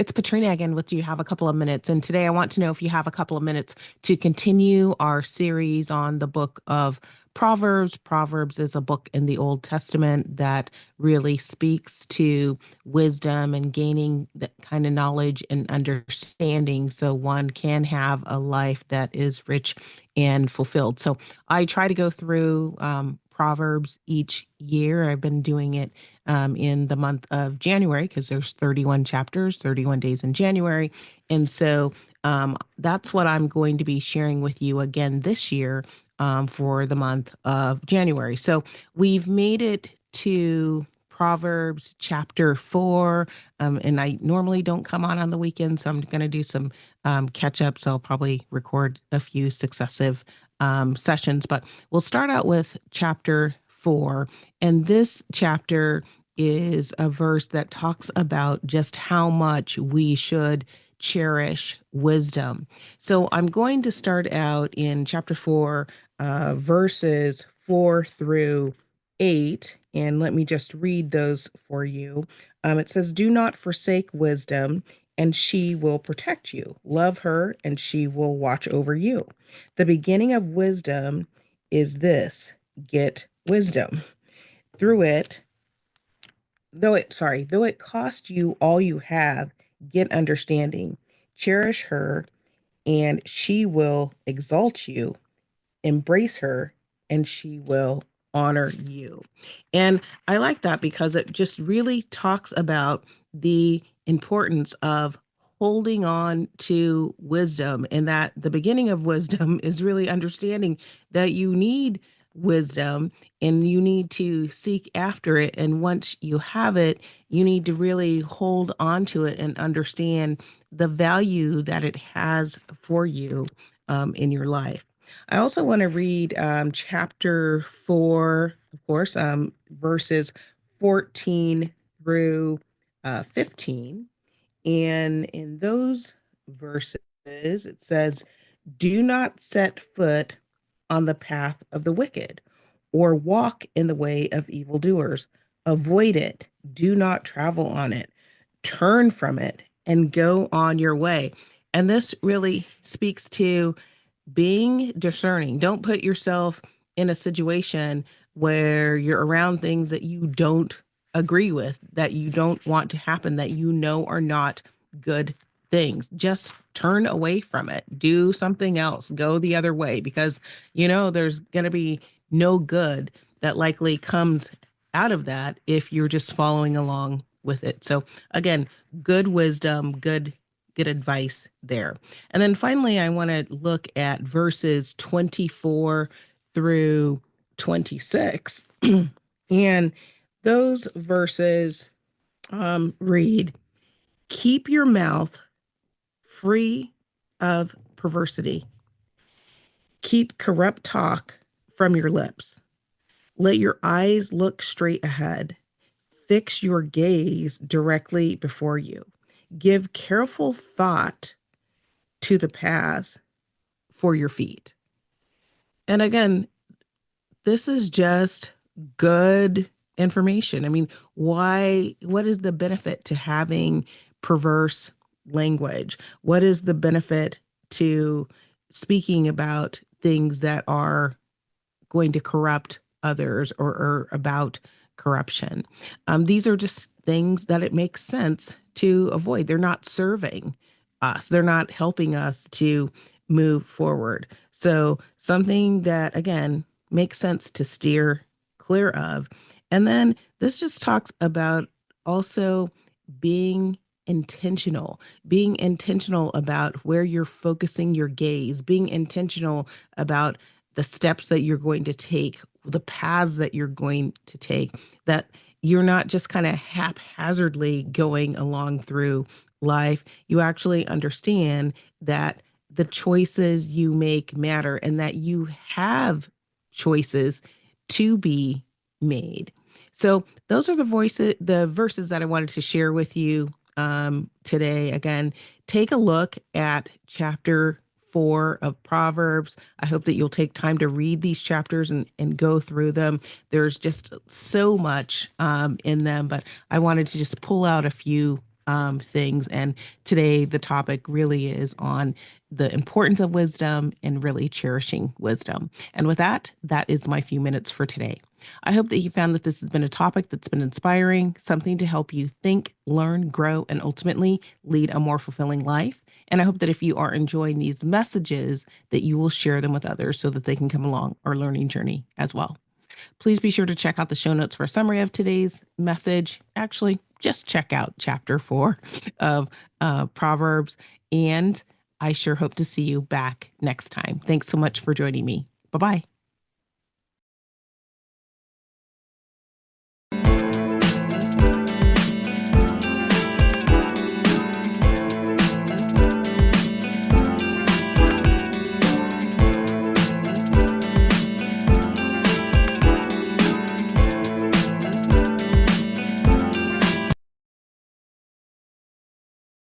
it's Patrina again with Do You Have a Couple of Minutes? And today I want to know if you have a couple of minutes to continue our series on the book of Proverbs. Proverbs is a book in the Old Testament that really speaks to wisdom and gaining that kind of knowledge and understanding so one can have a life that is rich and fulfilled. So I try to go through Proverbs each year. I've been doing it in the month of January because there's 31 chapters, 31 days in January. And so that's what I'm going to be sharing with you again this year for the month of January. So we've made it to Proverbs chapter 4. And I normally don't come on the weekend, so I'm going to do some catch up. So I'll probably record a few successive sessions, but we'll start out with chapter 4. And this chapter is a verse that talks about just how much we should cherish wisdom. So I'm going to start out in chapter 4, verses 4 through 8. And let me just read those for you. It says, "Do not forsake wisdom, and she will protect you. Love her, and she will watch over you. The beginning of wisdom is this: get wisdom. Through it, though it cost you all you have, get understanding. Cherish her, and she will exalt you. Embrace her, and she will honor you." And I like that because it just really talks about the importance of holding on to wisdom, and that the beginning of wisdom is really understanding that you need wisdom and you need to seek after it. And once you have it, you need to really hold on to it and understand the value that it has for you in your life. I also want to read chapter 4, of course, verses 14 through 15. And in those verses, it says, "Do not set foot on the path of the wicked, or walk in the way of evildoers. Avoid it. Do not travel on it. Turn from it and go on your way." And this really speaks to being discerning. Don't put yourself in a situation where you're around things that you don't agree with, that you don't want to happen, that you know are not good things. Just turn away from it. Do something else. Go the other way because there's going to be no good that likely comes out of that if you're just following along with it. So again, good wisdom, good advice there. And then finally, I want to look at verses 24 through 26. And those verses read, "Keep your mouth free of perversity. Keep corrupt talk from your lips. Let your eyes look straight ahead. Fix your gaze directly before you. Give careful thought to the paths for your feet." And again, this is just good information. I mean, what is the benefit to having perverse language? What is the benefit to speaking about things that are going to corrupt others or about corruption? These are just things that it makes sense to avoid. They're not serving us, they're not helping us to move forward. So, something that, again, makes sense to steer clear of. And then this just talks about also being being intentional about where you're focusing your gaze, being intentional about the steps that you're going to take, the paths that you're going to take, that you're not just kind of haphazardly going along through life. You actually understand that the choices you make matter and that you have choices to be made. So those are the verses that I wanted to share with you today. Again, take a look at chapter 4 of Proverbs. I hope that you'll take time to read these chapters and go through them. There's just so much in them, but I wanted to just pull out a few things. And today, the topic really is on the importance of wisdom and really cherishing wisdom. And with that, that is my few minutes for today. I hope that you found that this has been a topic that's been inspiring, something to help you think, learn, grow, and ultimately lead a more fulfilling life. And I hope that if you are enjoying these messages, that you will share them with others so that they can come along our learning journey as well. Please be sure to check out the show notes for a summary of today's message. Actually, just check out chapter 4 of Proverbs. And I sure hope to see you back next time. Thanks so much for joining me. Bye bye.